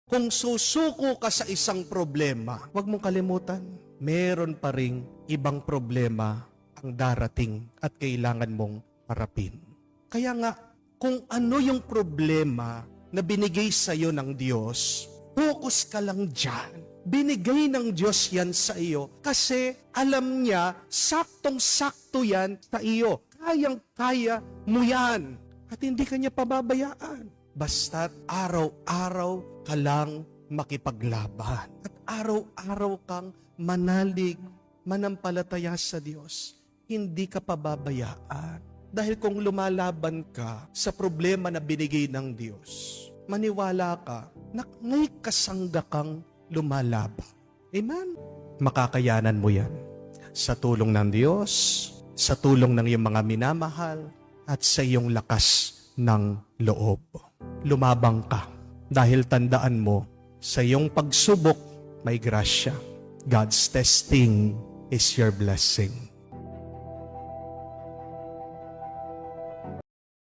Kung susuko ka sa isang problema, huwag mong kalimutan, meron pa ring ibang problema ang darating at kailangan mong harapin. Kaya nga, kung ano yung problema na binigay sa iyo ng Diyos, focus ka lang dyan. Binigay ng Diyos yan sa iyo kasi alam niya, saktong-sakto yan sa iyo. Kayang-kaya mo yan. At hindi ka niya pababayaan. Basta't araw-araw ka lang makipaglaban. At araw-araw kang manalig, manampalataya sa Diyos. Hindi ka pababayaan. Dahil kung lumalaban ka sa problema na binigay ng Diyos, maniwala ka na ngay kasangga kang lumalaban. Amen? Makakayanan mo yan. Sa tulong ng Diyos, sa tulong ng iyong mga minamahal, at sa iyong lakas ng loob. Lumabang ka dahil tandaan mo, sa iyong pagsubok may grasya. God's testing is your blessing.